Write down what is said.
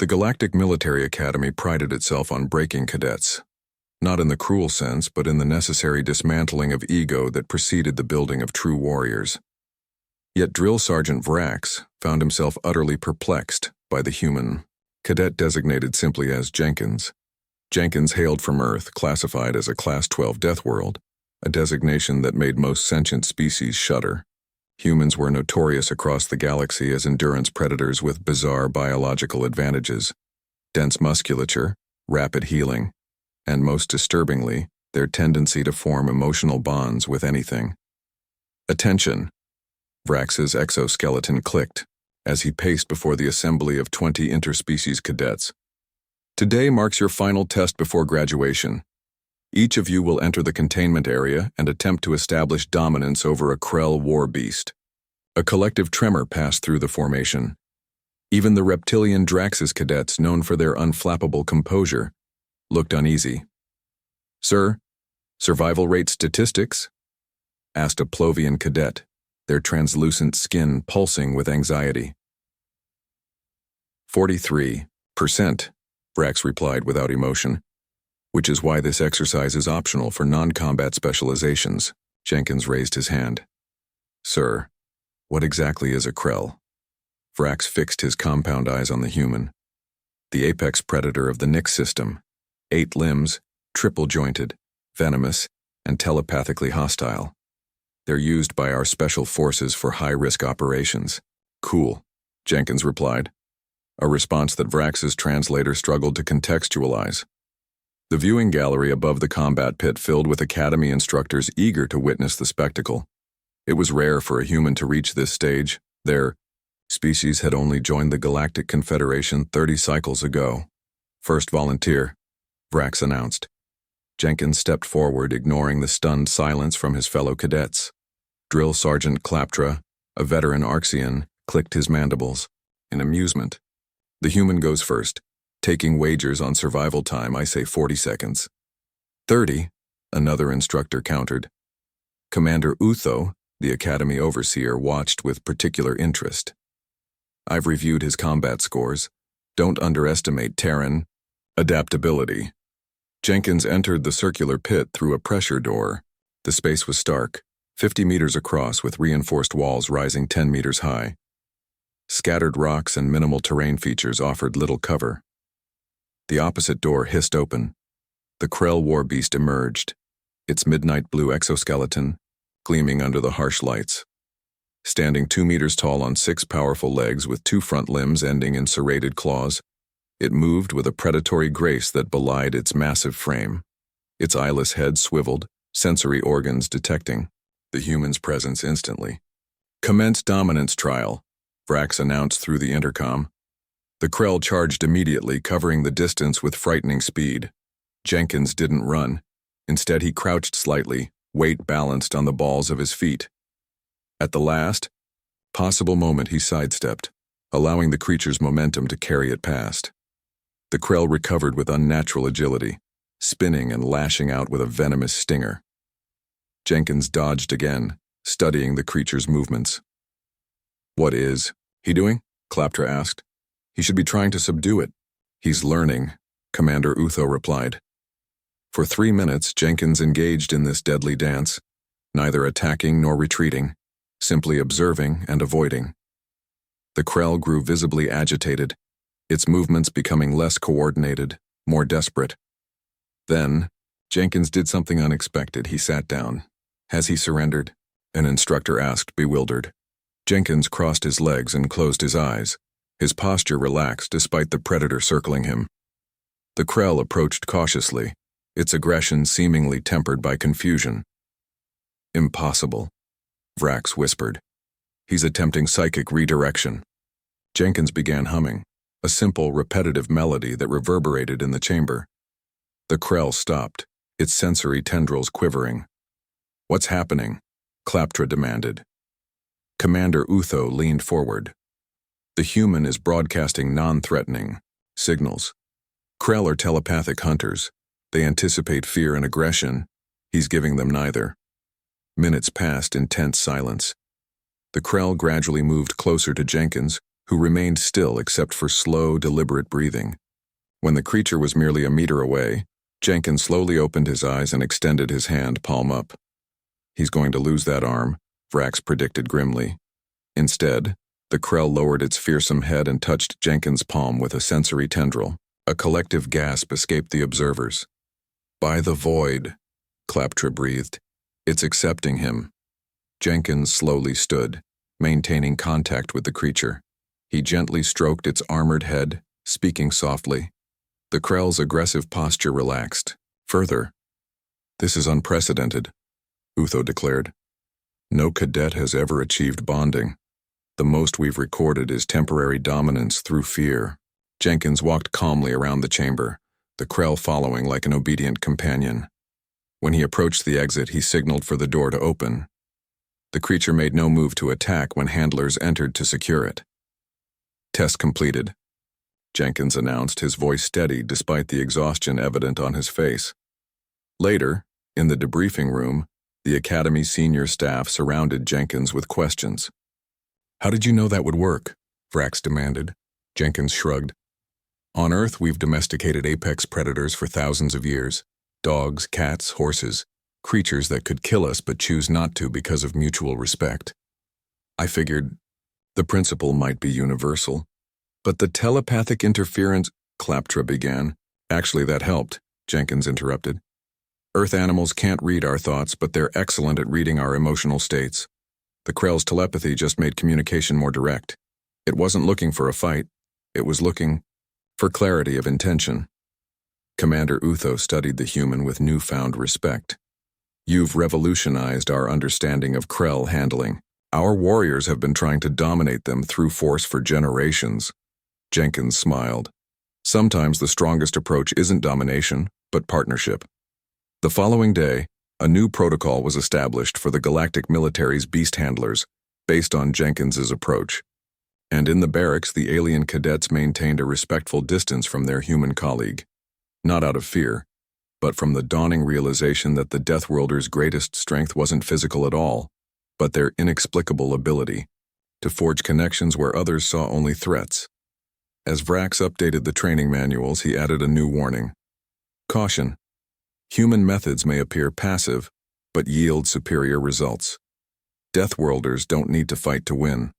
The Galactic Military Academy prided itself on breaking cadets, not in the cruel sense, but in the necessary dismantling of ego that preceded the building of true warriors. Yet Drill Sergeant Vrax found himself utterly perplexed by the human cadet designated simply as Jenkins. Jenkins hailed from Earth, classified as a Class 12 Deathworld, a designation that made most sentient species shudder. Humans were notorious across the galaxy as endurance predators with bizarre biological advantages: dense musculature, rapid healing, and most disturbingly, their tendency to form emotional bonds with anything. Attention! Vrax's exoskeleton clicked as he paced before the assembly of 20 interspecies cadets. Today marks your final test before graduation. Each of you will enter the containment area and attempt to establish dominance over a Krell war beast. A collective tremor passed through the formation. Even the reptilian Draxus cadets, known for their unflappable composure, looked uneasy. "Sir, survival rate statistics?" asked a Plovian cadet, their translucent skin pulsing with anxiety. 43%, Vrax replied without emotion. "Which is why this exercise is optional for non-combat specializations." Jenkins raised his hand. "Sir, what exactly is a Krell?" Vrax fixed his compound eyes on the human. "The apex predator of the Nyx system. 8 limbs, triple-jointed, venomous, and telepathically hostile. They're used by our special forces for high-risk operations." "Cool," Jenkins replied, a response that Vrax's translator struggled to contextualize. The viewing gallery above the combat pit filled with Academy instructors eager to witness the spectacle. It was rare for a human to reach this stage. Their species had only joined the Galactic Confederation 30 cycles ago. "First volunteer," Vrax announced. Jenkins stepped forward, ignoring the stunned silence from his fellow cadets. Drill Sergeant Klaptra, a veteran Arxian, clicked his mandibles in amusement. "The human goes first. Taking wagers on survival time, I say 40 seconds. 30, another instructor countered. Commander Utho, the Academy overseer, watched with particular interest. "I've reviewed his combat scores. Don't underestimate Terran adaptability." Jenkins entered the circular pit through a pressure door. The space was stark, 50 meters across with reinforced walls rising 10 meters high. Scattered rocks and minimal terrain features offered little cover. The opposite door hissed open. The Krell war beast emerged, its midnight blue exoskeleton gleaming under the harsh lights. Standing 2 meters tall on 6 powerful legs with 2 front limbs ending in serrated claws, it moved with a predatory grace that belied its massive frame. Its eyeless head swiveled, sensory organs detecting the human's presence instantly. "Commence dominance trial," Vrax announced through the intercom. The Krell charged immediately, covering the distance with frightening speed. Jenkins didn't run. Instead, he crouched slightly, weight balanced on the balls of his feet. At the last possible moment, he sidestepped, allowing the creature's momentum to carry it past. The Krell recovered with unnatural agility, spinning and lashing out with a venomous stinger. Jenkins dodged again, studying the creature's movements. "What is he doing?" Klaptra asked. "He should be trying to subdue it." "He's learning," Commander Utho replied. For 3 minutes, Jenkins engaged in this deadly dance, neither attacking nor retreating, simply observing and avoiding. The Krell grew visibly agitated, its movements becoming less coordinated, more desperate. Then, Jenkins did something unexpected. He sat down. "Has he surrendered?" an instructor asked, bewildered. Jenkins crossed his legs and closed his eyes, his posture relaxed despite the predator circling him. The Krell approached cautiously, its aggression seemingly tempered by confusion. "Impossible," Vrax whispered. "He's attempting psychic redirection." Jenkins began humming, a simple, repetitive melody that reverberated in the chamber. The Krell stopped, its sensory tendrils quivering. "What's happening?" Klaptra demanded. Commander Utho leaned forward. "The human is broadcasting non-threatening signals. Krell are telepathic hunters. They anticipate fear and aggression. He's giving them neither." Minutes passed in tense silence. The Krell gradually moved closer to Jenkins, who remained still except for slow, deliberate breathing. When the creature was merely a meter away, Jenkins slowly opened his eyes and extended his hand, palm up. He's going to lose that arm, Vrax predicted grimly. Instead, the Krell lowered its fearsome head and touched Jenkins' palm with a sensory tendril. A collective gasp escaped the observers. "By the void," Claptra breathed. "It's accepting him." Jenkins slowly stood, maintaining contact with the creature. He gently stroked its armored head, speaking softly. The Krell's aggressive posture relaxed. Further, "This is unprecedented," Utho declared. "No cadet has ever achieved bonding. The most we've recorded is temporary dominance through fear." Jenkins walked calmly around the chamber, the Krell following like an obedient companion. When he approached the exit, he signaled for the door to open. The creature made no move to attack when handlers entered to secure it. "Test completed," Jenkins announced, his voice steady despite the exhaustion evident on his face. Later, in the debriefing room, the Academy senior staff surrounded Jenkins with questions. "How did you know that would work?" Vrax demanded. Jenkins shrugged. "On Earth, we've domesticated apex predators for thousands of years. Dogs, cats, horses, creatures that could kill us but choose not to because of mutual respect. I figured the principle might be universal. But the telepathic interference," Claptra began. "Actually, that helped," Jenkins interrupted. "Earth animals can't read our thoughts, but they're excellent at reading our emotional states. The Krell's telepathy just made communication more direct. It wasn't looking for a fight. It was looking for clarity of intention." Commander Utho studied the human with newfound respect. "You've revolutionized our understanding of Krell handling. Our warriors have been trying to dominate them through force for generations." Jenkins smiled. "Sometimes the strongest approach isn't domination, but partnership." The following day, a new protocol was established for the galactic military's beast handlers, based on Jenkins's approach. And in the barracks, the alien cadets maintained a respectful distance from their human colleague. Not out of fear, but from the dawning realization that the Deathworlder's greatest strength wasn't physical at all, but their inexplicable ability to forge connections where others saw only threats. As Vrax updated the training manuals, he added a new warning. "Caution. Human methods may appear passive, but yield superior results. Deathworlders don't need to fight to win.